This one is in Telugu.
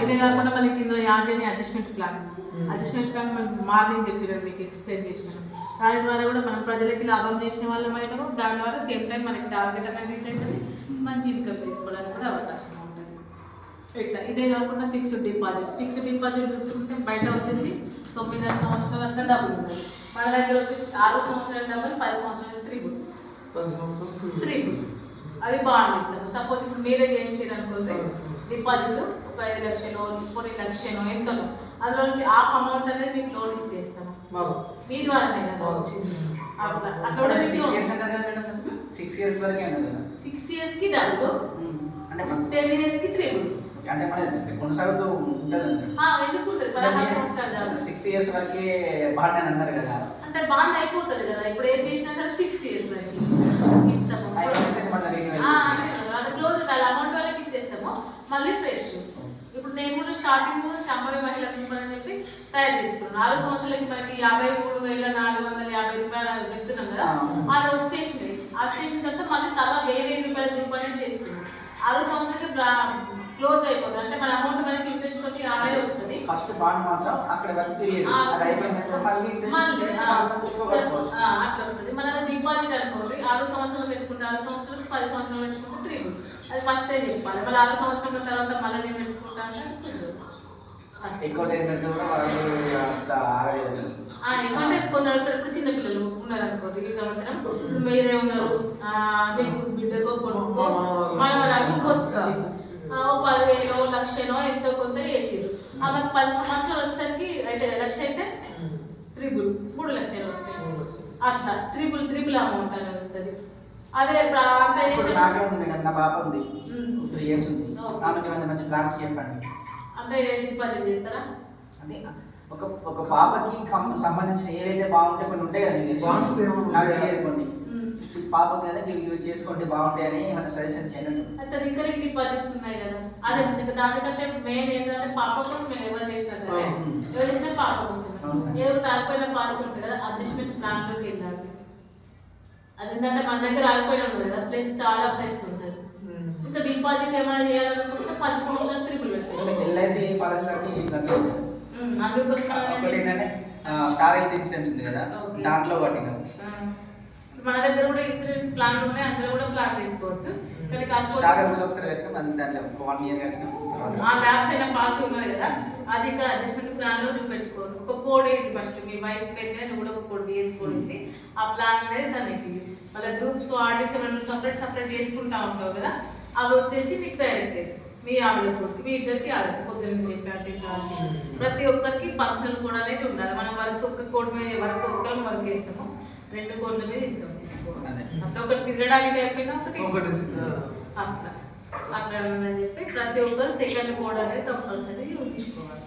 ఇదే కాకుండా మనకి ఇందులో యాడ్ చేయని అడ్జస్ట్మెంట్ ప్లాన్ మనం మార్నింగ్ చెప్పినాను, మీకు ఎక్స్ప్లెయిన్ చేసినాను. దాని ద్వారా కూడా మనం ప్రజలకి లాభం చేసిన వాళ్ళం అవుతాము. దాని ద్వారా సేమ్ టైం మనకి టార్గెట్ అనేది రీచ్ అవుతుంది, మంచి ఇన్కమ్ తీసుకోవడానికి కూడా అవకాశం ఉంటుంది. ఇట్లా ఇదే కాకుండా ఫిక్స్డ్ డిపాజిట్ చూసుకుంటే బయట వచ్చేసి 9 సంవత్సరాలు అట్లా డబ్బులు ఉంటుంది. మన దగ్గర వచ్చేసి 6 సంవత్సరాల డబ్బులు 10 సంవత్సరాలు త్రిబుల్ అది బాండ్ ఇస్తారు. సపోజ్ ఇప్పుడు మీరే ఏం చేయాలనుకుంటే డిపాజిట్ ఒక 5 లక్షలు, 10 లక్షలు ఎంతలో అందులో నుంచి హాఫ్ అమౌంట్ అనేది మీకు లోన్ ఇచ్చేస్తాము మీ ద్వారానే కదా వచ్చింది. అట్లా అట్లా కూడా 6 years వరకే 6 years కి డబ్బులు, 10 years కి త్రిబుల్ అంటే మన కొనసాగుతూ ఉంటుంది. ఎందుకు ఉంటుంది 16 సంవత్సరాలు 6 years వరకే బాండ్ అని అన్నారు కదా, అంటే బాండ్ అయిపోతుంది కదా. ఇప్పుడు ఏం చేసినా సరే 6 years వరకు ఇస్తాము. అది క్లోజ్ అది అమౌంట్ వాళ్ళకి ఇచ్చేస్తాము, మళ్ళీ ఫ్రెష్. ఇప్పుడు నేను కూడా స్టార్టింగ్ సంభవి మహిళ అని చెప్పి తయారు చేసుకున్నాను. 4 సంవత్సరాలకి మనకి 53,450 రూపాయలు అని చెప్తున్నాం కదా, అది వచ్చేసినాయి. వచ్చేసిన తర్వాత మళ్ళీ తల 1000 రూపాయలు చూపనేసి చేసుకున్నాం. 6 సంవత్సరాలకి క్లోజ్ అయిపోతుంది, అంటే మన అమౌంట్ మనకి ఇంట్రెస్ట్ వచ్చి ఆడే వస్తుంది. ఫస్ట్ బాండ్ మాత్రం అక్కడ వరకు తెలియదు, అది అయిపోయినాక మళ్ళీ అట్లా వస్తుంది. మన డిపాజిట్ అనుకోండి 6 సంవత్సరాలు పెట్టుకుంటే 6 సంవత్సరాలు 10 సంవత్సరాలు పెట్టుకుంటే త్రిబుల్, అది ఫస్ట్ టైం చెప్పాలి. మళ్ళీ 6 సంవత్సరాల తర్వాత మళ్ళీ నేను పెట్టుకుంటాను ఎందుకంటే కొందరు ఇప్పుడు చిన్నపిల్లలు ఉన్నారు అనుకోండి, ఈ సంవత్సరం మీరే ఉన్నారు, మీకు బిడ్డకో కొడుకో మనవరాలకు వచ్చింది 10,000 1,00,000 ఎంతో కొంత వేసారు. ఆమెకు 10 సంవత్సరాలు వచ్చేసరికి అయితే 1,00,000 అయితే త్రిబుల్ 3 లక్షలు వస్తాయి. అట్లా త్రిబుల్ అమౌంట్ అనేది వస్తుంది. అదే నా పాప ఉంది 3 years ఉంది, మంచి ప్లాన్స్ చెప్పండి. అంటే డిపాజిట్ చేస్తారా? అంటే ఒక పాపకి సంబంధించిన ఏవైతే బాగుంటే కొన్ని ఉంటాయి కదా కొన్ని పాపకి కదా ఇవి చేసుకోండి బాగుంటాయని ఏమైనా సజెషన్ చేయండి. అయితే రికరింగ్ డిపాజిట్స్ ఉన్నాయి కదా, అదే దానికంటే మెయిన్ ఏంటంటే పాప కోసం ఎవరు చేసినా సరే ఎవరు చేసినా పాప కోసం ఎవరు కాకపోయినా పాలసీ ఉంటుంది కదా, అడ్జస్ట్మెంట్ ప్లాన్ లోకి వెళ్ళాలి. అదేంటంటే మన దగ్గర ఆగిపోయినా ఉంది కదా, ప్లేస్ చాలా ప్లేస్ ఉంటుంది. ఇంకా డిపాజిట్ ఏమైనా చేయాలనుకుంటే 10 సంవత్సరాలు త్రిబుల్ పెట్టాలి. ఎల్ఐసి పాలసీ ఏంటంటే స్టార్ హెల్త్ ఇన్సూరెన్స్ ఉంది కదా, దాంట్లో పట్టినాం. మన దగ్గర కూడా ఇన్సూరెన్స్ ప్లాన్ ఉన్నాయి, అందులో కూడా ప్లాన్ తీసుకోవచ్చు. ల్యాబ్స్ అయిన పాలసీ ఉన్నది కదా, అది ఇక్కడ అడ్జస్ట్మెంట్ ప్లాన్ లో చూపెట్టుకోరు. ఒక కోడ్ ఏంటి ఫస్ట్ మీ వైఫ్ అయితే నువ్వు కూడా ఒక కోడ్ వేసుకొనేసి ఆ ప్లాన్ అనేది తనకి మళ్ళీ గ్రూప్స్ ఆర్డీస్ ఏమైనా సపరేట్ చేసుకుంటా ఉంటావు కదా, అవి వచ్చేసి నీకు డైరెక్ట్ చేసుకో. మీ ఆవిడకి మీ ఇద్దరికి ఆడదు పొద్దున్న చెప్పి ప్రతి ఒక్కరికి పర్సనల్ కోడ్ అనేది ఉండాలి. మనం వర్క్ ఒక్క కోడ్ మీద వర్క్ ఒక్కరం వర్క్ చేస్తాము, 2 కోడ్ల మీద ఇన్కమ్ తీసుకోవాలి. అట్లా ఒకటి తిరగడానికి అయిపోయినా ఒకటి అట్లా అట్లా అని చెప్పి ప్రతి ఒక్కరు సెకండ్ కోడ్ అనేది కంపల్సరీ ఉంచుకోవాలి.